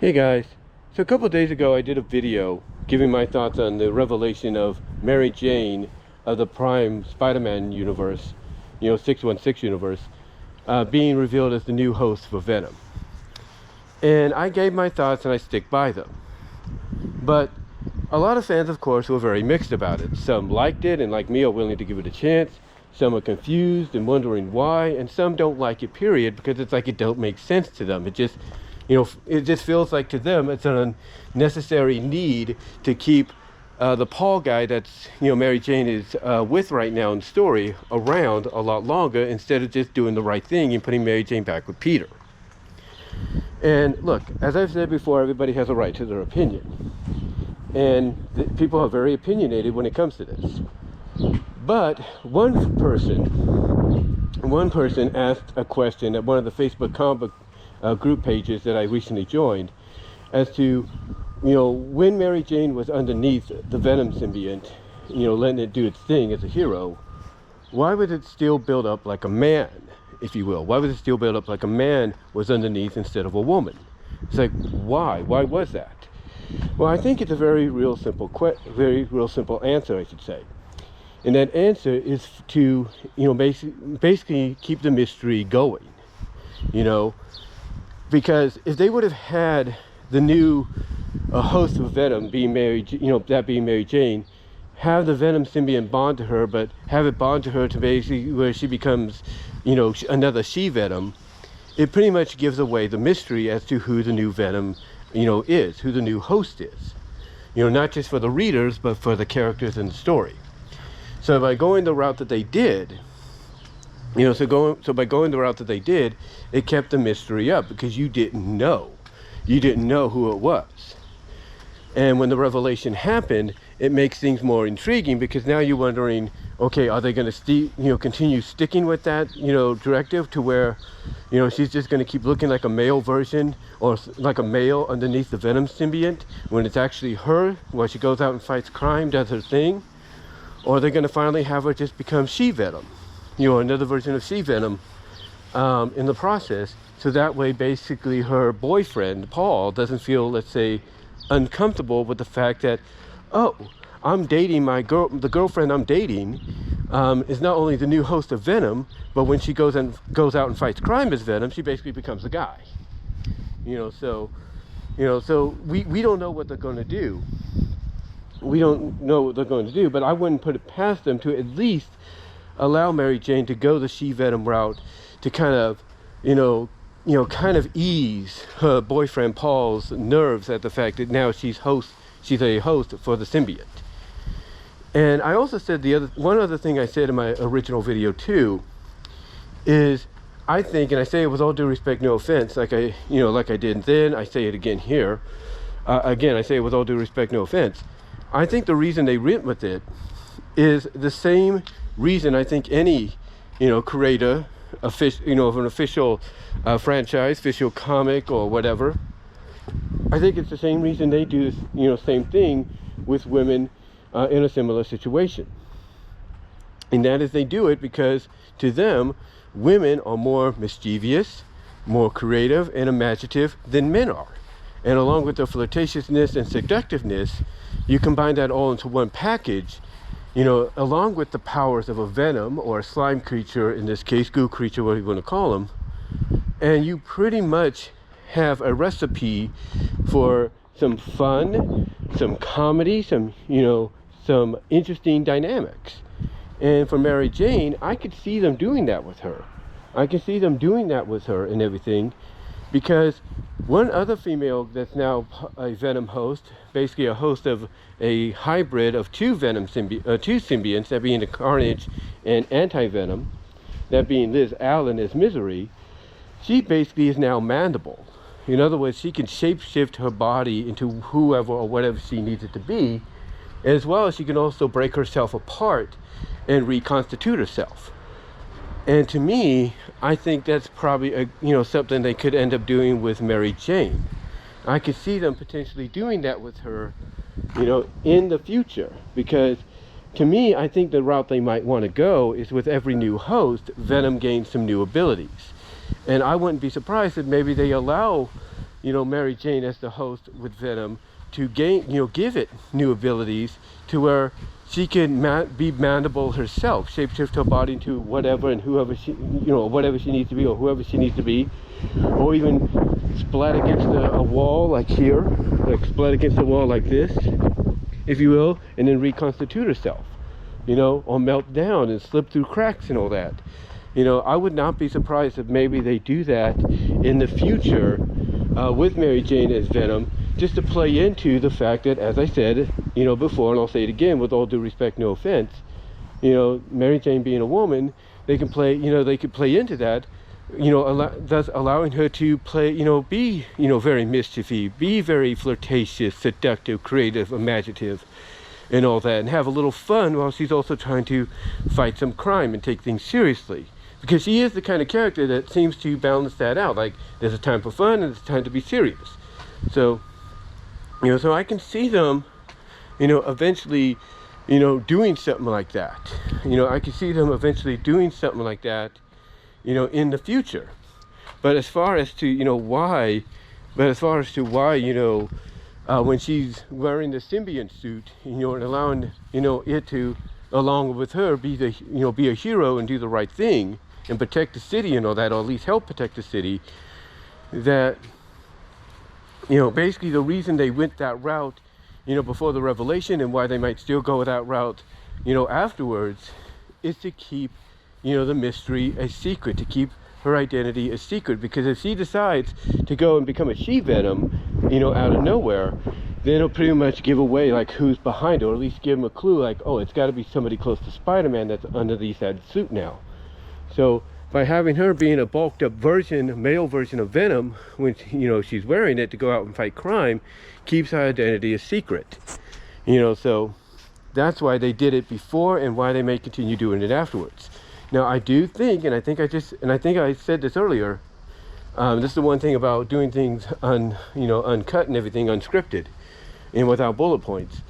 Hey guys, so a couple of days ago I did a video giving my thoughts on the revelation of Mary Jane of the Prime Spider-Man universe, 616 universe, being revealed as the new host for Venom. And I gave my thoughts and I stick by them. But a lot of fans, of course, were very mixed about it. Some liked it and, like me, are willing to give it a chance. Some are confused and wondering why, and some don't like it, period, because it's like it don't make sense to them. It just feels like to them it's an unnecessary need to keep the Paul guy that's, Mary Jane is with right now in the story around a lot longer, instead of just doing the right thing and putting Mary Jane back with Peter. And look, as I've said before, everybody has a right to their opinion. And people are very opinionated when it comes to this. But one person asked a question at one of the Facebook comic group pages that I recently joined, as to, when Mary Jane was underneath the Venom symbiote, letting it do its thing as a hero, why would it still build up like a man, if you will? Why would it still build up like a man was underneath instead of a woman? It's like, why? Why was that? Well, I think it's a very real simple answer, I should say. And that answer is to, basically keep the mystery going, because if they would have had the new host of Venom being Mary Jane, have the Venom symbiote bond to her, but have it bond to her to basically where she becomes, another she-Venom, it pretty much gives away the mystery as to who the new Venom, is, who the new host is. Not just for the readers, but for the characters in the story. So by going the route that they did, by going the route that they did, it kept the mystery up, because you didn't know who it was. And when the revelation happened, it makes things more intriguing, because now you're wondering, okay, are they going to continue sticking with that directive to where she's just going to keep looking like a male version, or like a male underneath the Venom symbiote, when it's actually her while she goes out and fights crime, does her thing? Or they're going to finally have her just become she-Venom, another version of she-Venom in the process. So that way, basically, her boyfriend, Paul, doesn't feel, let's say, uncomfortable with the fact that, oh, I'm dating the girlfriend I'm dating is not only the new host of Venom, but when she goes out and fights crime as Venom, she basically becomes the guy. So we don't know what they're going to do. We don't know what they're going to do, but I wouldn't put it past them to at least allow Mary Jane to go the she-Venom route to kind of, ease her boyfriend Paul's nerves at the fact that now she's a host for the symbiote. And I also said one other thing I said in my original video too, is I think, and I say it with all due respect, no offense, like I did then, I say it again here. Again, I say it with all due respect, no offense. I think the reason they went with it is the same reason I think any, creator, of an official franchise, official comic or whatever, I think it's the same reason they do this, same thing with women in a similar situation. And that is they do it because to them, women are more mischievous, more creative and imaginative than men are. And along with their flirtatiousness and seductiveness, you combine that all into one package, along with the powers of a Venom or a slime creature, in this case, goo creature, whatever you want to call them, and you pretty much have a recipe for some fun, some comedy, some interesting dynamics. And for Mary Jane, I could see them doing that with her. And everything, because one other female that's now a Venom host, basically a host of a hybrid of two symbionts, that being the Carnage and Anti-Venom, that being Liz Allen as Misery, she basically is now Mandible. In other words, she can shapeshift her body into whoever or whatever she needs it to be, as well as she can also break herself apart and reconstitute herself. And to me, I think that's probably something they could end up doing with Mary Jane. I could see them potentially doing that with her, in the future, because to me, I think the route they might want to go is with every new host, Venom gains some new abilities. And I wouldn't be surprised if maybe they allow Mary Jane as the host with Venom to gain, give it new abilities to where she can be mandible herself, shapeshift her body into whatever and whoever she, whatever she needs to be or whoever she needs to be, or even splat against a wall like here, like splat against the wall like this, if you will, and then reconstitute herself, or melt down and slip through cracks and all that. I would not be surprised if maybe they do that in the future with Mary Jane as Venom, just to play into the fact that, as I said, before, and I'll say it again with all due respect, no offense, Mary Jane being a woman, they can play, they could play into that, thus allowing her to play, be, very mischievy, be very flirtatious, seductive, creative, imaginative, and all that, and have a little fun while she's also trying to fight some crime and take things seriously. Because she is the kind of character that seems to balance that out. Like, there's a time for fun and there's a time to be serious. So, so I can see them, eventually, doing something like that. I can see them eventually doing something like that, in the future. But as far as to, why, when she's wearing the symbiote suit, and allowing, it to, along with her, be a hero and do the right thing and protect the city and all that, or at least help protect the city, that, basically the reason they went that route, before the revelation, and why they might still go that route, afterwards, is to keep, the mystery a secret, to keep her identity a secret. Because if she decides to go and become a she-Venom, out of nowhere, then it'll pretty much give away like who's behind it, or at least give them a clue like, oh, it's got to be somebody close to Spider-Man that's underneath that suit now. So by having her being a bulked up version, male version of Venom, when she's wearing it to go out and fight crime, keeps her identity a secret. So that's why they did it before, and why they may continue doing it afterwards. Now I do think, and I think I said this earlier, this is the one thing about doing things uncut and everything, unscripted and without bullet points.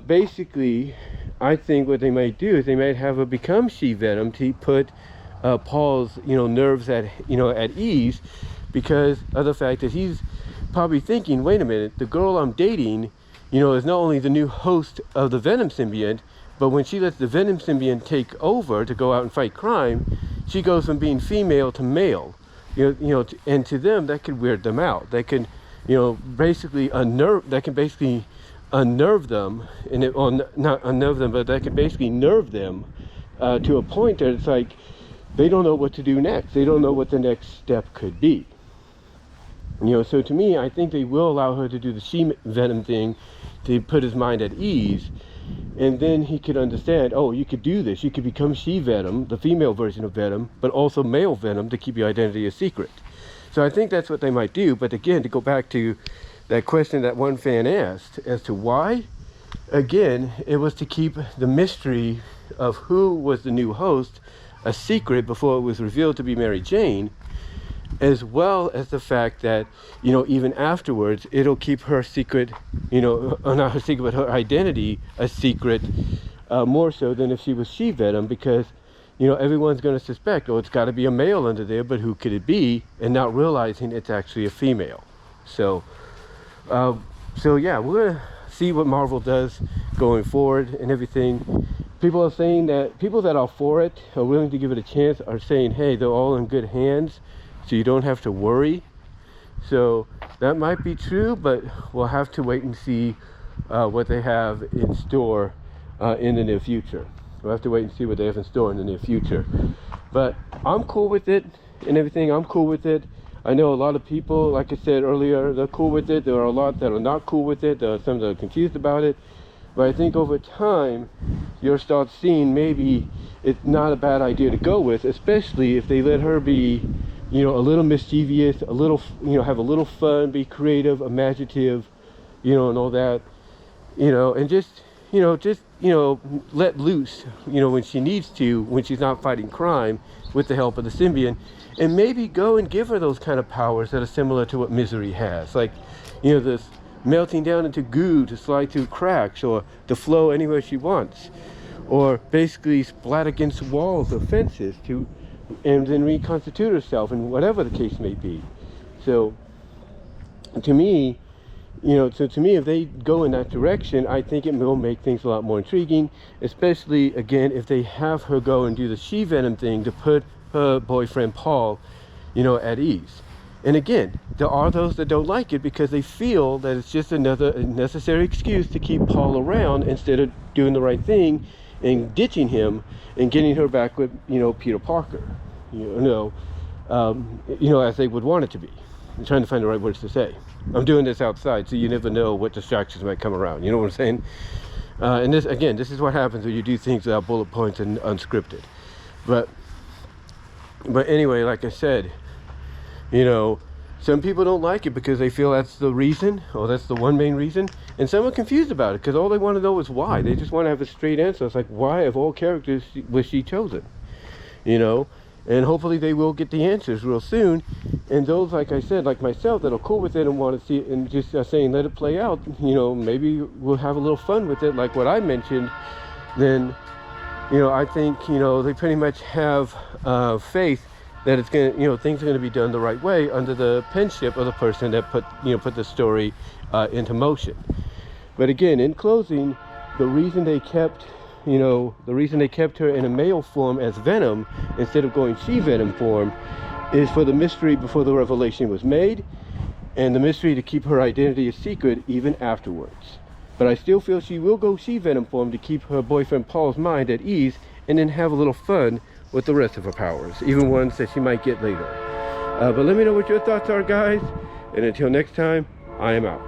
Basically, I think what they might do is they might have her become She-Venom to put Paul's nerves at at ease, because of the fact that he's probably thinking, wait a minute, the girl I'm dating is not only the new host of the Venom symbiote, but when she lets the Venom symbiote take over to go out and fight crime, she goes from being female to male. And to them that could weird them out. That can basically unnerve them, and not unnerve them, but that could basically nerve them to a point that it's like they don't know what to do next. They don't know what the next step could be. So to me, I think they will allow her to do the She-Venom thing to put his mind at ease, and then he could understand, oh, you could do this. You could become She-Venom, the female version of Venom, but also male Venom to keep your identity a secret. So I think that's what they might do. But again, to go back to that question that one fan asked as to why, again, it was to keep the mystery of who was the new host a secret before it was revealed to be Mary Jane, as well as the fact that, even afterwards, it'll keep her secret, not her secret, but her identity a secret, more so than if she was She-Venom, because, everyone's going to suspect, oh, it's got to be a male under there, but who could it be? And not realizing it's actually a female. So yeah, we're going to see what Marvel does going forward and everything. People are saying that, people that are for it, are willing to give it a chance, are saying, hey, they're all in good hands, so you don't have to worry. So that might be true, but we'll have to wait and see what they have in store in the near future. We'll have to wait and see what they have in store in the near future. But I'm cool with it and everything. I'm cool with it. I know a lot of people, like I said earlier, they're cool with it. There are a lot that are not cool with it. There are some that are confused about it. But I think over time, you'll start seeing maybe it's not a bad idea to go with, especially if they let her be, a little mischievous, a little, have a little fun, be creative, imaginative, and all that, and just let loose, when she needs to, when she's not fighting crime with the help of the symbiote, and maybe go and give her those kind of powers that are similar to what Misery has, like, this melting down into goo to slide through cracks, or to flow anywhere she wants, or basically splat against walls or fences and then reconstitute herself, and whatever the case may be. So to me, to me, if they go in that direction, I think it will make things a lot more intriguing, especially, again, if they have her go and do the she-Venom thing to put her boyfriend Paul, at ease. And again, there are those that don't like it because they feel that it's just another necessary excuse to keep Paul around instead of doing the right thing and ditching him and getting her back with, Peter Parker, as they would want it to be. I'm trying to find the right words to say. I'm doing this outside, so you never know what distractions might come around. You know what I'm saying? And this is what happens when you do things without bullet points and unscripted. But anyway, like I said, some people don't like it because they feel that's the reason, or that's the one main reason, and some are confused about it because all they want to know is why. They just want to have a straight answer. It's like, why of all characters was she chosen? And hopefully they will get the answers real soon. And those, like I said, like myself, that are cool with it and want to see it and just saying let it play out, maybe we'll have a little fun with it, like what I mentioned. Then I think they pretty much have faith that it's gonna, things are gonna be done the right way under the penship of the person that put the story into motion. But again, in closing, the reason they kept her in a male form as Venom instead of going she-Venom form is for the mystery before the revelation was made, and the mystery to keep her identity a secret even afterwards. But I still feel she will go she-Venom form to keep her boyfriend Paul's mind at ease and then have a little fun with the rest of her powers, even ones that she might get later. But let me know what your thoughts are, guys, and until next time, I am out.